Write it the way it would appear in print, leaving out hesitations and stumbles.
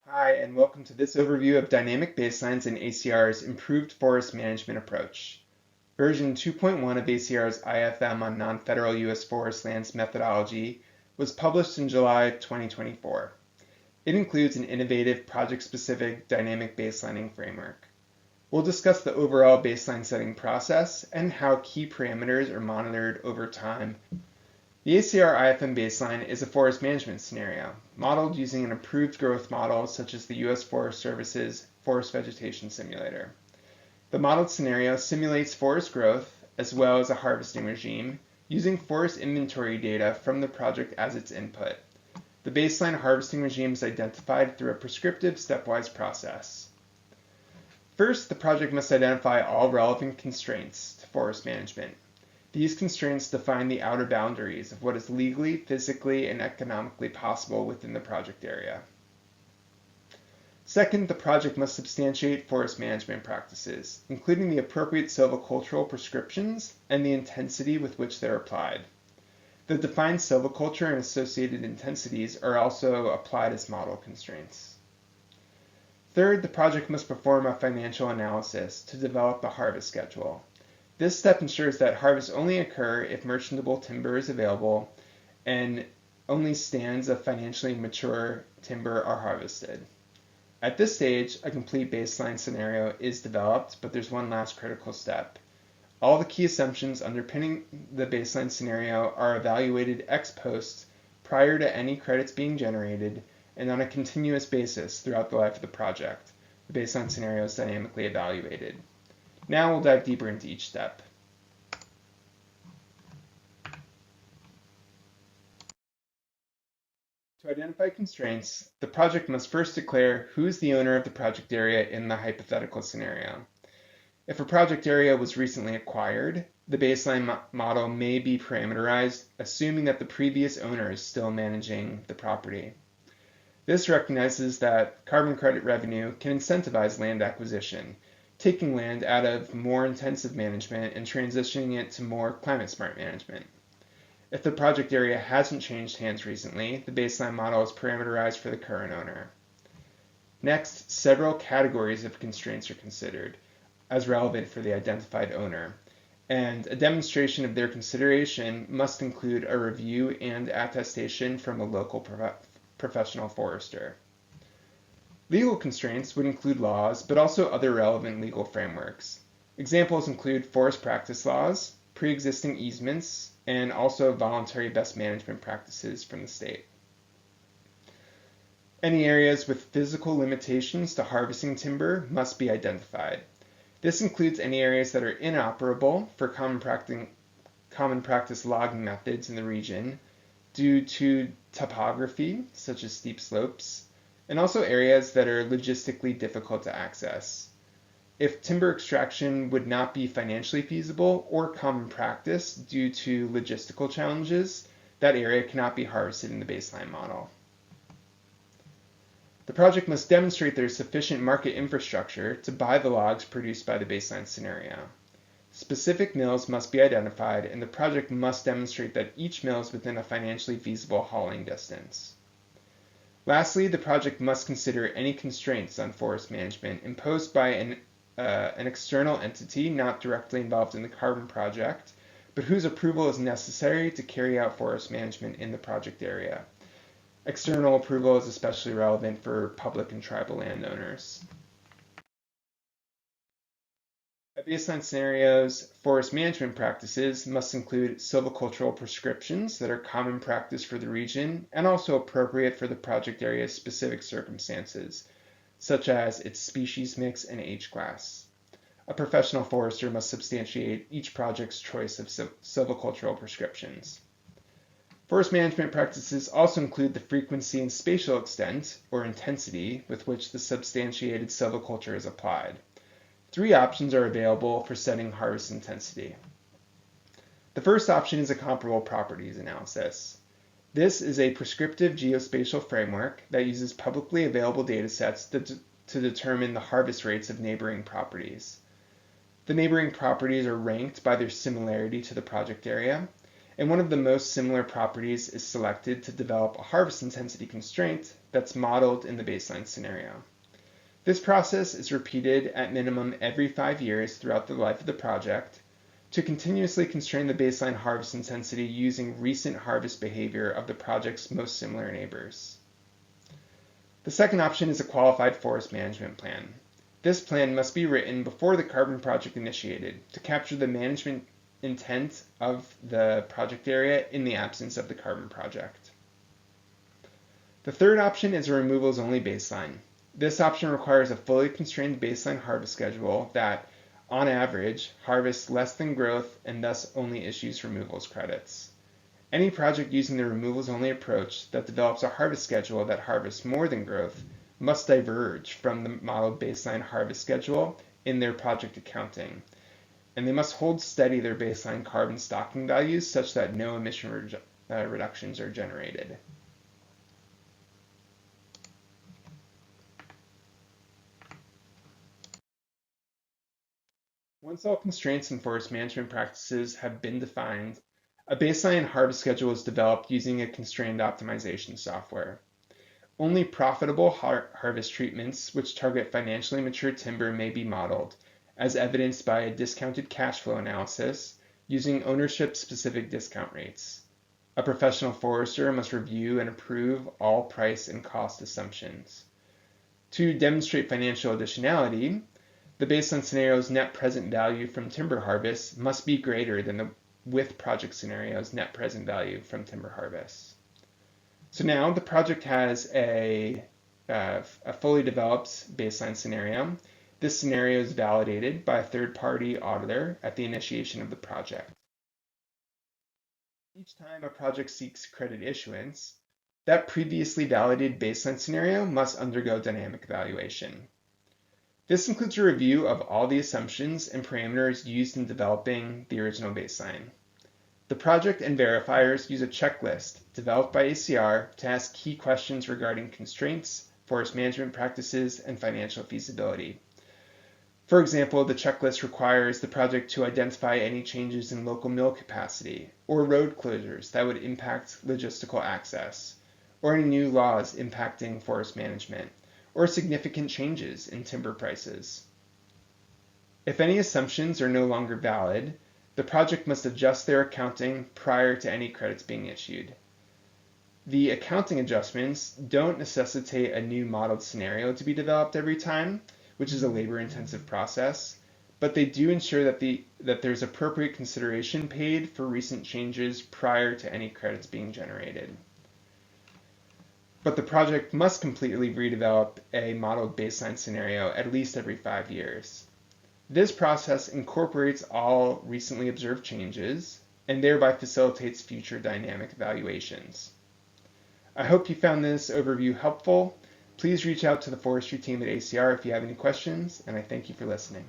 Hi, and welcome to this overview of dynamic baselines in ACR's improved forest management approach. Version 2.1 of ACR's IFM on non-federal U.S. forest lands methodology was published in July 2024. It includes an innovative project-specific dynamic baselining framework. We'll discuss the overall baseline setting process and how key parameters are monitored over time. The ACR IFM baseline is a forest management scenario, modeled using an improved growth model such as the U.S. Forest Service's Forest Vegetation Simulator. The modeled scenario simulates forest growth as well as a harvesting regime using forest inventory data from the project as its input. The baseline harvesting regime is identified through a prescriptive stepwise process. First, the project must identify all relevant constraints to forest management. These constraints define the outer boundaries of what is legally, physically, and economically possible within the project area. Second, the project must substantiate forest management practices, including the appropriate silvicultural prescriptions and the intensity with which they're applied. The defined silviculture and associated intensities are also applied as model constraints. Third, the project must perform a financial analysis to develop a harvest schedule. This step ensures that harvests only occur if merchantable timber is available and only stands of financially mature timber are harvested. At this stage, a complete baseline scenario is developed, but there's one last critical step. All the key assumptions underpinning the baseline scenario are evaluated ex post prior to any credits being generated and on a continuous basis throughout the life of the project. The baseline scenario is dynamically evaluated. Now we'll dive deeper into each step. To identify constraints, the project must first declare who is the owner of the project area in the hypothetical scenario. If a project area was recently acquired, the baseline model may be parameterized, assuming that the previous owner is still managing the property. This recognizes that carbon credit revenue can incentivize land acquisition, taking land out of more intensive management and transitioning it to more climate-smart management. If the project area hasn't changed hands recently, the baseline model is parameterized for the current owner. Next, several categories of constraints are considered as relevant for the identified owner, and a demonstration of their consideration must include a review and attestation from a local professional forester. Legal constraints would include laws, but also other relevant legal frameworks. Examples include forest practice laws, pre-existing easements, and also voluntary best management practices from the state. Any areas with physical limitations to harvesting timber must be identified. This includes any areas that are inoperable for common practice logging methods in the region due to topography, such as steep slopes, and also areas that are logistically difficult to access. If timber extraction would not be financially feasible or common practice due to logistical challenges, that area cannot be harvested in the baseline model. The project must demonstrate there is sufficient market infrastructure to buy the logs produced by the baseline scenario. Specific mills must be identified, and the project must demonstrate that each mill is within a financially feasible hauling distance. Lastly, the project must consider any constraints on forest management imposed by an external entity not directly involved in the carbon project, but whose approval is necessary to carry out forest management in the project area. External approval is especially relevant for public and tribal landowners. A baseline scenario's forest management practices must include silvicultural prescriptions that are common practice for the region and also appropriate for the project area's specific circumstances, such as its species mix and age class. A professional forester must substantiate each project's choice of silvicultural prescriptions. Forest management practices also include the frequency and spatial extent, or intensity, with which the substantiated silviculture is applied. Three options are available for setting harvest intensity. The first option is a comparable properties analysis. This is a prescriptive geospatial framework that uses publicly available data sets to determine the harvest rates of neighboring properties. The neighboring properties are ranked by their similarity to the project area, and one of the most similar properties is selected to develop a harvest intensity constraint that's modeled in the baseline scenario. This process is repeated at minimum every 5 years throughout the life of the project to continuously constrain the baseline harvest intensity using recent harvest behavior of the project's most similar neighbors. The second option is a qualified forest management plan. This plan must be written before the carbon project initiated to capture the management intent of the project area in the absence of the carbon project. The third option is a removals-only baseline. This option requires a fully constrained baseline harvest schedule that, on average, harvests less than growth and thus only issues removals credits. Any project using the removals-only approach that develops a harvest schedule that harvests more than growth must diverge from the modeled baseline harvest schedule in their project accounting, and they must hold steady their baseline carbon stocking values such that no emission reductions are generated. Once all constraints and forest management practices have been defined, a baseline harvest schedule is developed using a constrained optimization software. Only profitable harvest treatments which target financially mature timber may be modeled, as evidenced by a discounted cash flow analysis using ownership-specific discount rates. A professional forester must review and approve all price and cost assumptions. To demonstrate financial additionality, the baseline scenario's net present value from timber harvest must be greater than the with project scenario's net present value from timber harvest. So now the project has a fully developed baseline scenario. This scenario is validated by a third-party auditor at the initiation of the project. Each time a project seeks credit issuance, that previously validated baseline scenario must undergo dynamic evaluation. This includes a review of all the assumptions and parameters used in developing the original baseline. The project and verifiers use a checklist developed by ACR to ask key questions regarding constraints, forest management practices, and financial feasibility. For example, the checklist requires the project to identify any changes in local mill capacity, or road closures that would impact logistical access, or any new laws impacting forest management, or significant changes in timber prices. If any assumptions are no longer valid, the project must adjust their accounting prior to any credits being issued. The accounting adjustments don't necessitate a new modeled scenario to be developed every time, which is a labor-intensive process, but they do ensure that there's appropriate consideration paid for recent changes prior to any credits being generated. But the project must completely redevelop a modeled baseline scenario at least every 5 years. This process incorporates all recently observed changes and thereby facilitates future dynamic evaluations. I hope you found this overview helpful. Please reach out to the forestry team at ACR if you have any questions, and I thank you for listening.